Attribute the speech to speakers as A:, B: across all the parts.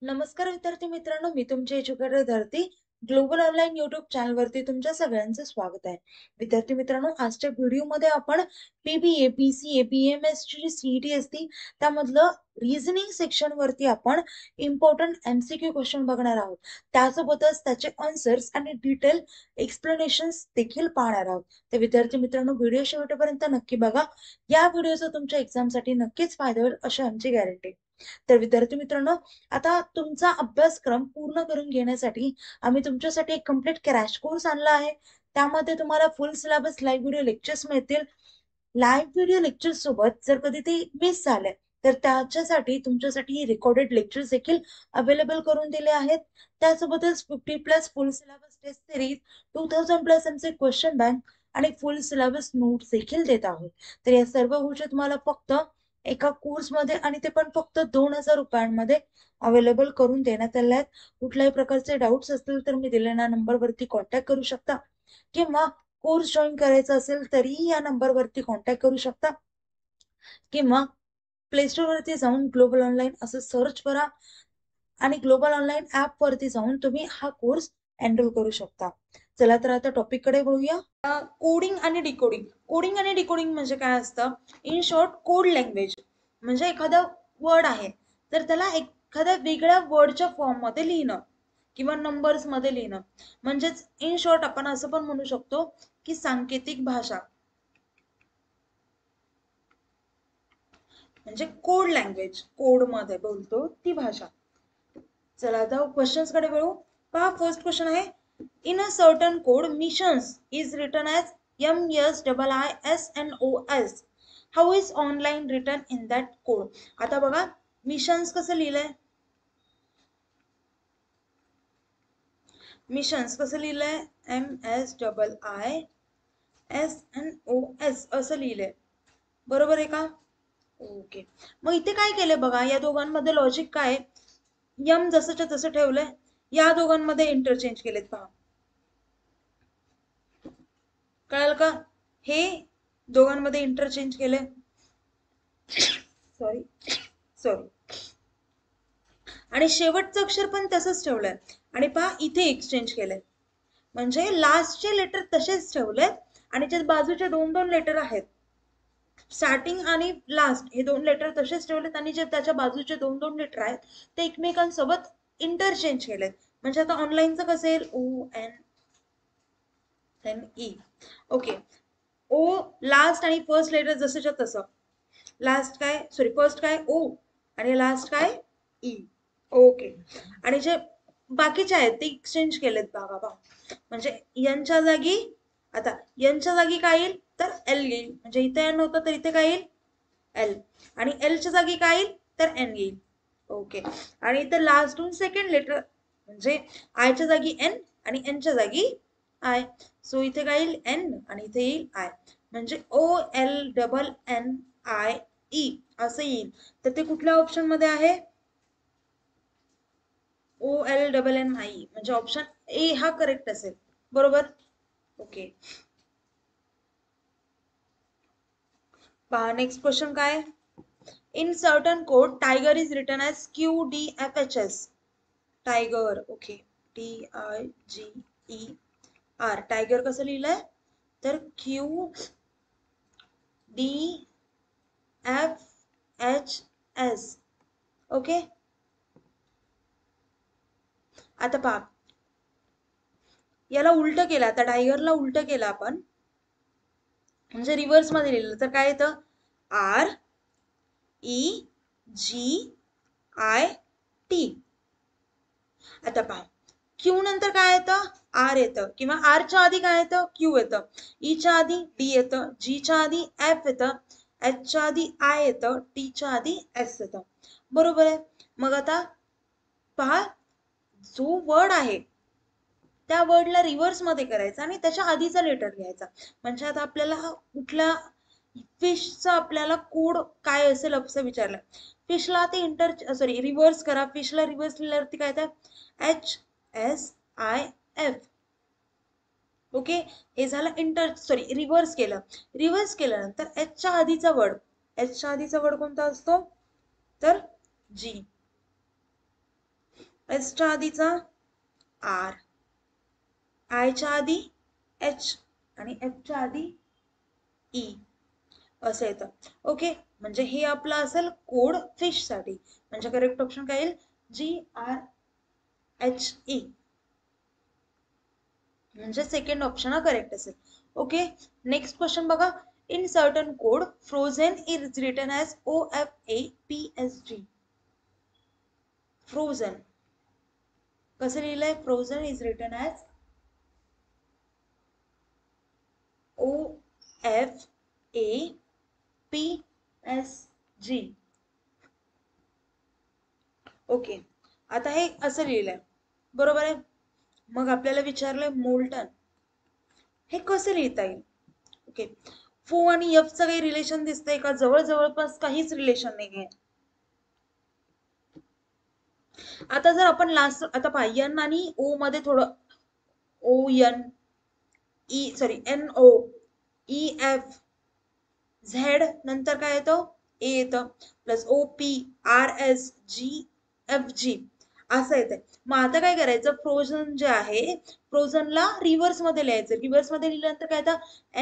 A: नमस्कार विद्यार्थी मित्रांनो, मी तुमची एज्युकेटर धरती ग्लोबल ऑनलाईन युट्यूब चॅनल वरती तुमच्या सगळ्यांचं स्वागत आहे. विद्यार्थी मित्रांनो, आजच्या व्हिडिओमध्ये आपण पीबीए, पीसीए, बीएमएस ची सीईटी असती त्यामधलं रिझनिंग सेक्शन वरती आपण इम्पॉर्टंट एमसीक्यू क्वेश्चन बघणार आहोत. त्यासोबतच त्याचे आन्सर्स आणि डिटेल एक्सप्लेनेशन्स देखील पाहणार आहोत. तर विद्यार्थी मित्रांनो, व्हिडिओ शेवटपर्यंत नक्की बघा. या व्हिडिओचा तुमच्या एक्झामसाठी नक्कीच फायदा होईल अशी आमची गॅरंटी. तर विद्यार्थी मित्रांनो, आता तुमचा अभ्यासक्रम पूर्ण करून घेण्यासाठी आम्ही तुमच्यासाठी एक कम्प्लीट क्रॅश कोर्स आणला आहे. त्यामध्ये तुम्हाला फुल सिलेबस लाईव्ह व्हिडिओ लेक्चर्स मिळतील. लाईव्ह व्हिडिओ लेक्चर सोबत जर कधी ते मिस झाले तर त्याच्यासाठी तुमच्यासाठी रेकॉर्डेड लेक्चर्स देखील अवेलेबल करून दिले आहेत. त्यासोबतच 50+ full syllabus test series, 2000+ MC question bank आणि फुल सिलेबस नोट्स देखील देत आहोत. तर या सर्व गोष्टी तुम्हाला फक्त एका कोर्समध्ये आणि ते पण फक्त 2000 रुपयांमध्ये अवेलेबल करून देण्यात आले आहेत. कुठल्याही प्रकारचे डाऊट्स असतील तर मी दिलेल्या नंबरवरती कॉन्टॅक्ट करू शकता, किंवा कोर्स जॉईन करायचा असेल तरीही या नंबरवरती कॉन्टॅक्ट करू शकता, किंवा प्ले स्टोर वरती जाऊन ग्लोबल ऑनलाईन असं सर्च करा आणि ग्लोबल ऑनलाईन ऍप वरती जाऊन तुम्ही हा कोर्स एनरोल करू शकता. चला तर आता टॉपिक कडे वळूया. कोडिंग आणि डिकोडिंग. कोडिंग आणि डिकोडिंग म्हणजे काय असतं? इन शॉर्ट, कोड लँग्वेज म्हणजे एखादा वर्ड आहे तर त्याला एखाद्या वेगळ्या वर्डच्या फॉर्म मध्ये लिहिणं किंवा नंबर्स मध्ये लिहिणं. म्हणजेच इन शॉर्ट आपण असं पण म्हणू शकतो की सांकेतिक भाषा म्हणजे कोड लँग्वेज, कोड मध्ये बोलतो ती भाषा. चला आता क्वेश्चन्स कडे वळू. पहा, फर्स्ट क्वेश्चन आहे, in a certain code missions is written as MSIISNOS. How is online written in that code? आता बघा, मिशन्स कसं लिहिलंय, मिशन्स कसं लिहिलंय, MSIISNOS असं लिहिलंय. बरोबर आहे का? ओके. मग इथे काय केलंय बघा, या दोघांमध्ये लॉजिक काय? यम जसंच्या तसं ठेवलंय, या दोघांमध्ये इंटरचेंज केलेत. पहा, कळाल का? हे दोघांमध्ये इंटरचेंज केले, सॉरी सॉरी, आणि शेवटचं अक्षर पण तसंच ठेवलंय. आणि पहा, इथे एक्सचेंज केलंय, म्हणजे लास्टचे लेटर तसेच ठेवलेत आणि जे बाजूचे दोन दोन लेटर आहेत, स्टार्टिंग आणि लास्ट हे दोन लेटर तसेच ठेवलेत आणि जे त्याच्या बाजूचे दोन दोन लेटर आहेत ते एकमेकांसोबत इंटरचेंज केलेत. म्हणजे आता ऑनलाईनचं कसं येईल, ONNE. ओके, ओ लास्ट आणि फर्स्ट लेटर जसंच्या तसं. लास्ट काय, सॉरी, फर्स्ट काय ओ आणि लास्ट काय ई. ओके. आणि जे बाकीचे आहेत ते एक्सचेंज केलेत बघा बघा. म्हणजे यांच्या जागी, आता यांच्या जागी काय येईल तर एल येईल. म्हणजे इथे एन होतं तर इथे काय येईल एल, आणि एलच्या जागी काय येईल तर एन येईल. ओके. आणि इथे लास्टहून सेकंड लेटर म्हणजे आयच्या जागी एन आणि एनच्या जागी आय. सो इथे काय येईल एन आणि इथे येईल आय. म्हणजे OLNNIE असं येईल. तर ते कुठल्या ऑप्शन मध्ये आहे? OLNNIE म्हणजे ऑप्शन ए हा करेक्ट असेल. बरोबर. ओके. पहा, नेक्स्ट क्वेश्चन काय, in certain code tiger is written as QDFHS. Tiger, okay, TIGER. Tiger कसं लिहिलंय तर QDFHS. ओके. आता पहा, याला उलट केलं, आता टायगरला उलट केलं आपण, म्हणजे रिव्हर्स मध्ये लिहिलं तर काय येतं, REGIT. आता पहा, क्यू नंतर काय येतं, आर येतं, किंवा आरच्या आधी काय येतं क्यू येतं, ईच्या आधी डी येतं, जीच्या आधी एफ येतं, एचच्या आधी आय येतं, टीच्या आधी एस येतं. बरोबर आहे. मग आता पहा, जो वर्ड आहे त्या वर्डला रिव्हर्स मध्ये करायचा आणि त्याच्या आधीचा लेटर घ्यायचा. म्हणजे आता आपल्याला कुठला फिशचा आपल्याला कोड काय असेल असं विचारलं, फिशला ते रिव्हर्स करा. फिशला रिव्हर्स लिहिल्यावरती काय येतं, HSIF. ओके. हे झालं रिव्हर्स केलं. रिव्हर्स केल्यानंतर एचच्या आधीचा वर्ड, एचच्या आधीचा वर्ड कोणता असतो तर जी. एसच्या आधीचा आर, आयच्या आधी एच आणि एफच्या आधी ई असं येतं. ओके, म्हणजे हे आपलं असेल कोड फिश साठी. म्हणजे करेक्ट ऑप्शन काय येईल? GRHE. म्हणजे सेकंड ऑप्शन हा करेक्ट असेल. ओके, नेक्स्ट क्वेश्चन बघा. In certain code frozen is written as OFAPSG. Frozen कसं लिहिलंय? Frozen is written as OFAPSG. Okay, आता हे असं लिहिलंय, बरोबर आहे. मग आपल्याला विचारलंय मोल्टन, हे कसं लिहिता येईल? ओके, फो आणि एफचं काही रिलेशन दिसतंय का? जवळपास काहीच रिलेशन नाहीये. आता जर आपण लास्ट, आता पहा, एन आणि ओ मध्ये थोडं, ON E sorry NO EF Z नंतर काय येतं? ए येतं, प्लस OPRSGFG असं येतंय. मग आता काय करायचं? फ्रोझन जे आहे, फ्रोझनला रिव्हर्स मध्ये लिहायचं. रिव्हर्स मध्ये लिहिल्यानंतर काय येतं?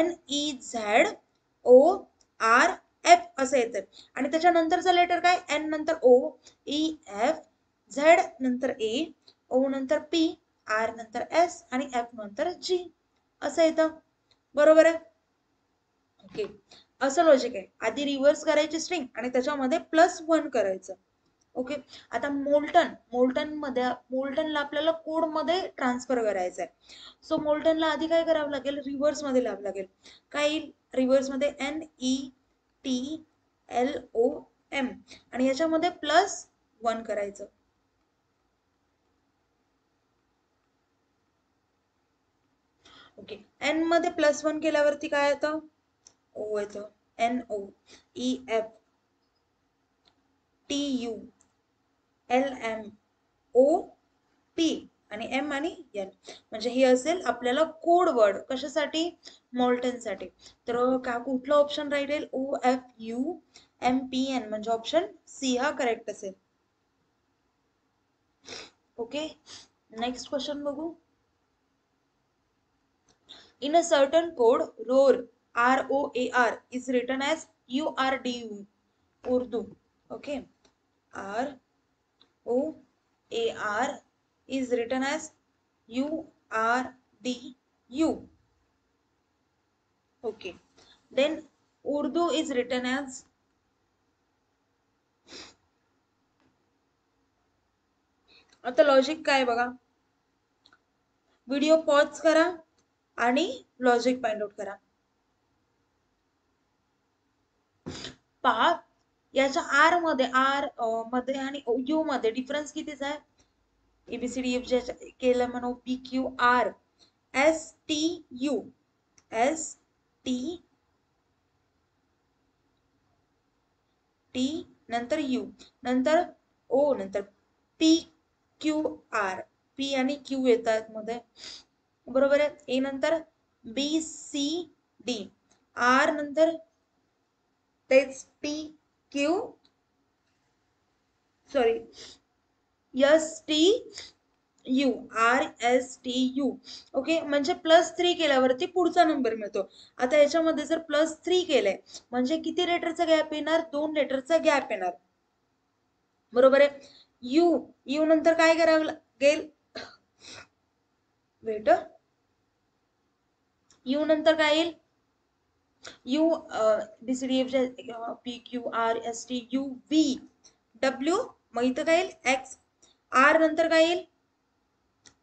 A: NEZORF असं येतं. आणि त्याच्यानंतरचं लेटर काय? N नंतर OEF, झेड नंतर A, O नंतर P, R नंतर S आणि F नंतर G असं येतं, बरोबर आहे. ओके, असं लॉजिक आहे. आधी रिव्हर्स करायची स्ट्रिंग आणि त्याच्यामध्ये +1 करायचं. ओके, आता मोल्टनला आपल्याला कोड मध्ये ट्रान्सफर करायचं आहे. सो मोल्टनला आधी काय करावं लागेल? रिव्हर्स मध्ये लिहावं लागेल. काय येईल रिव्हर्स मध्ये? NETLOM आणि याच्यामध्ये +1 करायचं. ओके, एन मध्ये +1 केल्यावरती काय येतं? ओ येतं. NOEFTULMOP आणि M आणि N. म्हणजे हे असेल आपल्याला कोड वर्ड. कशासाठी? मोल्टन साठी. तर का कुठला ऑप्शन राहील? OFUMPN म्हणजे ऑप्शन सी हा करेक्ट असेल. ओके, नेक्स्ट क्वेश्चन बघू. In a certain code, ROAR, ROAR is written as URDU, Urdu. Okay, ROAR is written as URDU. Okay, then Urdu is written as, आता logic काय बघा. Video pause करा आणि logic find out करा. पहा, याच्या R मध्ये आणि यू मध्ये डिफरन्स कितीच आहे? ABCD जे केलं म्हणू, PQR STU STT नंतर U नंतर O नंतर PQR, P आणि Q येतात मध्ये, बरोबर आहे. ए नंतर BCD, R नंतर तेच PQ सॉरी STU ओके, म्हणजे +3 केल्यावरती पुढचा नंबर मिळतो. आता याच्यामध्ये जर +3 केलंय म्हणजे किती लेटरचा गॅप येणार? 2 लेटरचा गॅप येणार, बरोबर आहे. यू नंतर काय करावं लागेल? वेट, यू नंतर काय येईल? यू BCDF PQRSTUVW, मग इथं काय येईल? X. आर नंतर काय येईल?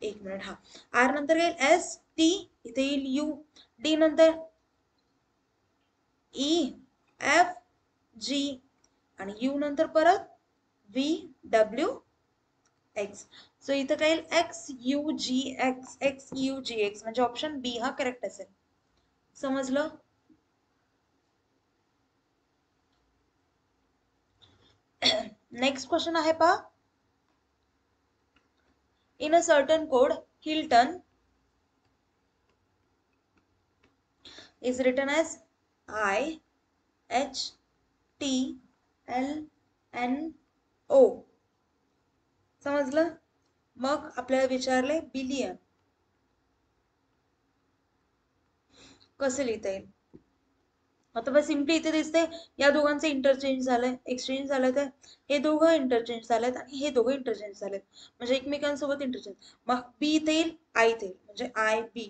A: एक मिनिट, हा, आर नंतर काय येईल? ST, इथे येईल U. डी नंतर EFG आणि U नंतर परत VWX. सो इथं काय येईल? XUGX म्हणजे ऑप्शन बी हा करेक्ट असेल. समजलं? नेक्स्ट क्वेश्चन आहे पहा. In a certain code, Hilton is written as IHTLNO. समजलं? मग आपल्याला विचारले बिलियन, कसं लिहिता येईल? आता बस सिम्पली इथे दिसते या दोघांचे इंटरचेंज झालंय, एक्सचेंज झालंय, तर हे दोघं इंटरचेंज झालेत आणि हे दोघं इंटरचेंज झालेत, म्हणजे एकमेकांसोबत इंटरचेंज. मग बी इथे येईल, आय इथे येईल, म्हणजे आय बी.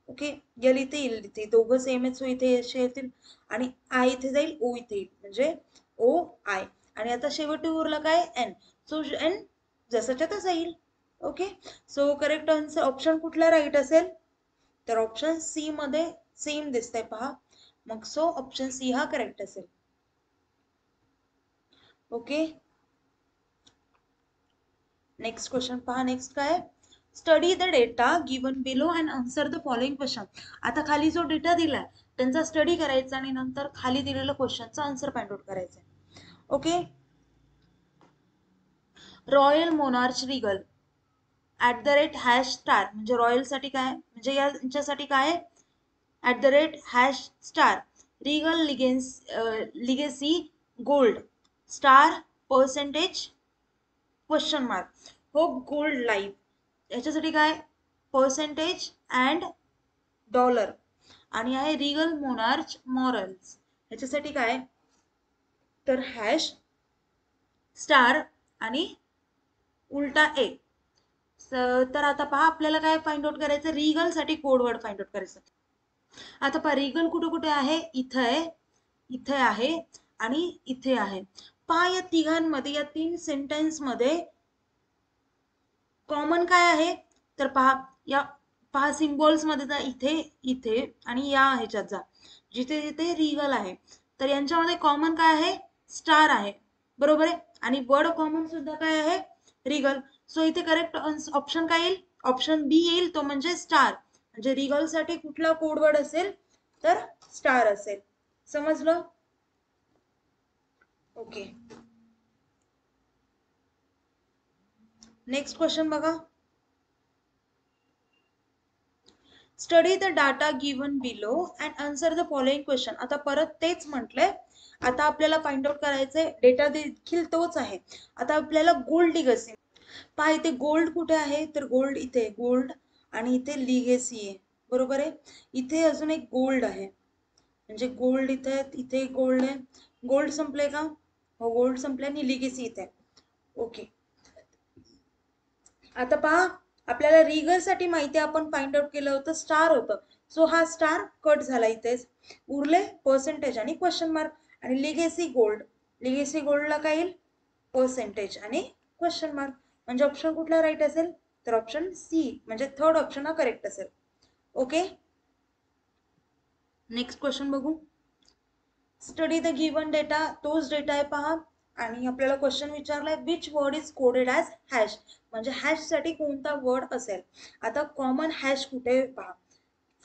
A: ओके, यल इथे येईल, इथे दोघं सेमच सो इथे असे येतील, आणि आय इथे जाईल, ओ इथे येईल, म्हणजे ओ आय. आणि आता शेवटी उरलं काय, एन. सो एन जसाच्या तसा येईल. Okay, so correct answer option कुठला राईट असेल? तर ऑप्शन सी मध्ये सेम दिसतंय पहा, मग सो ऑप्शन सी हा करेक्ट असेल. ओके, नेक्स्ट क्वेश्चन पहा. नेक्स्ट काय, study the data given below and answer the following question. आता खाली जो डेटा दिलाय त्यांचा स्टडी करायचा आणि नंतर खाली दिलेल्या क्वेश्चनचा आन्सर फाइंड आउट करायचा. ओके, रॉयल मोनार्च रिगल @# म्हणजे रॉयल साठी काय, म्हणजे यांच्यासाठी काय, @# Regal legacy gold star percentage question mark hope gold life याच्यासाठी काय, पर्सेंटेज अँड डॉलर. आणि आहे रिगल मोनार्च मॉरल्स याच्यासाठी काय, तर हॅश स्टार आणि उलटा ए. तर आता पहा आपल्याला काय फाइंड आउट करायचं, रिगल साठी कोड वर्ड फाइंड आउट करायचं. आता पहा रिगल कुठे कुठे आहे, इथे आहे, इथे आहे आणि इथे आहे. पहा या तिघांमध्ये, या 3 सेंटेन्स मध्ये कॉमन काय आहे, तर पहा या, पहा सिम्बॉल्स मध्ये जा, इथे इथे आणि या ह्याच्यात जा, जिथे जिथे रिगल आहे तर यांच्यामध्ये कॉमन काय आहे, स्टार आहे, बरोबर आहे. आणि वर्ड कॉमन सुद्धा काय आहे, रिगल. सो इथे करेक्ट ऑप्शन काय येईल, ऑप्शन बी येईल, तो म्हणजे स्टार. म्हणजे रिगल साठी कुठला कोड वर्ड असेल, तर स्टार असेल. समजलं? ओके, नेक्स्ट क्वेश्चन बघा. Study the data given below and answer the following question. आता परत तेच म्हटलंय, आता आपल्याला फाइंड आउट करायचंय, डेटा देखील तोच आहे. आता आपल्याला गोल्ड लिगसी पहा, इथे गोल्ड कुठे आहे, तर गोल्ड इथे गोल्ड आणि इथे लिगेसी आहे, बरोबर आहे. इथे अजून एक गोल्ड आहे, म्हणजे गोल्ड इथे, इथे गोल्ड आहे, गोल्ड संपले का, हो गोल्ड संपले आणि लिगेसी इथे. ओके, आता पहा आपल्याला रिगल साठी माहिती आपण फाइंड आउट केलं होतं, स्टार होतं, सो हा स्टार कट झाला इथेच, उरले पर्सेंटेज आणि क्वेश्चन मार्क. आणि लिगेसी गोल्ड, लिगेसी गोल्डला काय येईल, पर्सेंटेज आणि क्वेश्चन मार्क. म्हणजे ऑप्शन कुठला राईट असेल, तर ऑप्शन सी म्हणजे थर्ड ऑप्शन हा करेक्ट असेल. ओके, नेक्स्ट क्वेश्चन बघू. स्टडी द गिवन डेटा, तोच डेटा आहे पहा, आणि आपल्याला क्वेश्चन विचारलाय which word is coded as hash, म्हणजे हॅश साठी कोणता वर्ड असेल. आता कॉमन हॅश कुठे पहा,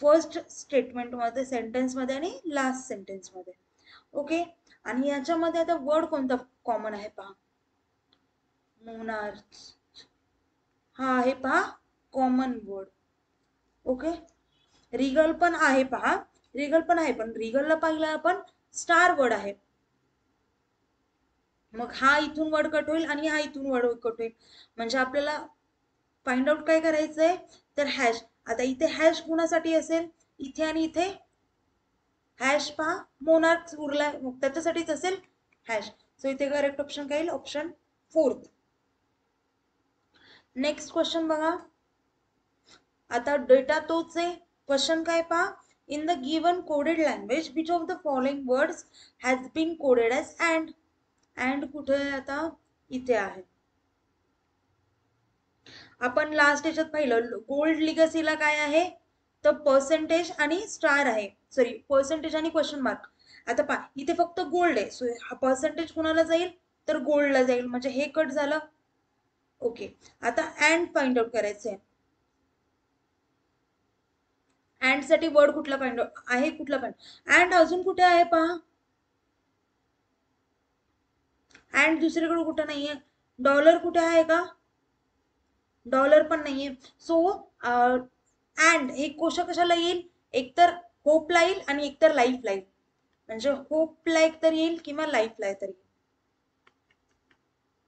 A: फर्स्ट स्टेटमेंट मध्ये, सेंटेन्स मध्ये आणि लास्ट सेंटेन्स मध्ये. ओके, आणि याच्यामध्ये आता वर्ड कोणता कॉमन आहे पहा, मोनार्च हा आहे पहा कॉमन वर्ड. ओके, रिगल पण आहे पहा, रिगल पण आहे, पण रिगलला पाहिलं आपण स्टार वर्ड आहे, मग हा इथून वर्ड कट होईल आणि हा इथून वर्ड कट होईल. म्हणजे आपल्याला फाइंड आउट काय करायचंय, तर हॅश. आता इथे हॅश कुणासाठी असेल, इथे आणि इथे हॅश पहा मोनार्क उरला, मग त्याच्यासाठीच असेल हॅश. सो इथे करेक्ट ऑप्शन काय येईल, ऑप्शन फोर्थ. नेक्स्ट क्वेश्चन बघा. आता डेटा तोच आहे, क्वेश्चन काय पहा, in the given coded language which of the following words has been coded as and. And कुठे आहे, आता इथे आहे. आपण लास्ट याच्यात पाहिलं गोल्ड लिगसीला काय आहे, तर पर्सेंटेज आणि स्टार आहे, सॉरी पर्सेंटेज आणि क्वेश्चन मार्क. आता पहा इथे फक्त गोल्ड आहे, सो हा पर्सेंटेज कुणाला जाईल, तर गोल्डला जाईल, म्हणजे हे कट झालं. ओके, आता अँड फाइंड आउट करायचंय. अँड साठी वर्ड कुठला फाइंड आउट आहे, कुठला पण अँड अजून कुठे आहे पहा, अँड दुसरीकडे कुठं नाहीये. डॉलर कुठे आहे का, डॉलर पण नाहीये. सो अँड हे कोशा कशाला येईल, एकतर होपला येईल आणि एकतर लाईफला येईल, म्हणजे होपला एक तर येईल किंवा लाईफला तरी,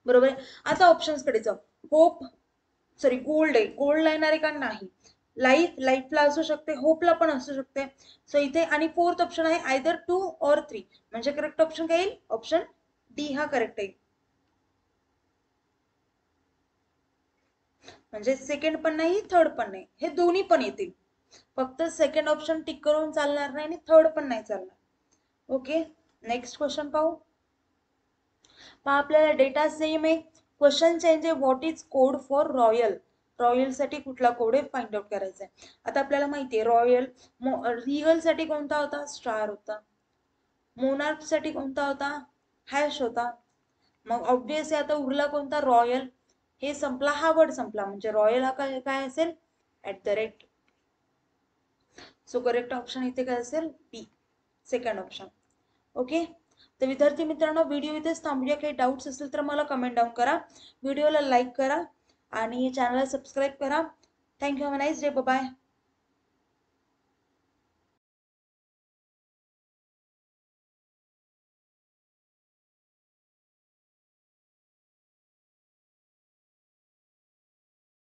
A: बरोबर आहे. आता ऑप्शन्स कडे जाऊ. होप सॉरी गोल्ड आहे, गोल्डला येणार आहे का नाही. लाईफ, लाईफला असू शकते, होपला पण असू शकते. सो इथे आणि फोर्थ ऑप्शन आहे आयदर 2 और 3, म्हणजे करेक्ट ऑप्शन काय येईल, ऑप्शन डी हा करेक्ट येईल. म्हणजे सेकंड पण नाही, थर्ड पण नाही, हे दोन्ही पण येतील. फक्त सेकंड ऑप्शन टिक करून चालणार नाही आणि थर्ड पण नाही चालणार. ओके, नेक्स्ट क्वेश्चन पाहू. पहा आपल्याला डेटा सेम आहे, क्वेश्चन चेंज आहे, what is code for royal. Royal साठी कुठला कोड आहे फाइंड आउट करायचा आहे. आता आपल्याला माहिती आहे रॉयल, रिगल साठी कोणता होता, स्टार होता. मोनार्क साठी कोणता होता, हॅश होता. मग ऑब्विसली आता उरला कोणता, रॉयल. हे संपला, हा वर्ड संपला, म्हणजे रॉयल हा काय काय असेल, @ सो करेक्ट ऑप्शन इथे काय असेल, बी, सेकंड ऑप्शन. ओके, तर विद्यार्थी मित्रांनो व्हिडिओ इथेच थांबूया. काही डाऊट्स असेल तर मला कमेंट डाऊन करा, व्हिडिओला लाईक करा आणि चॅनलला सबस्क्राईब करा. Thank you, have a nice day, bye.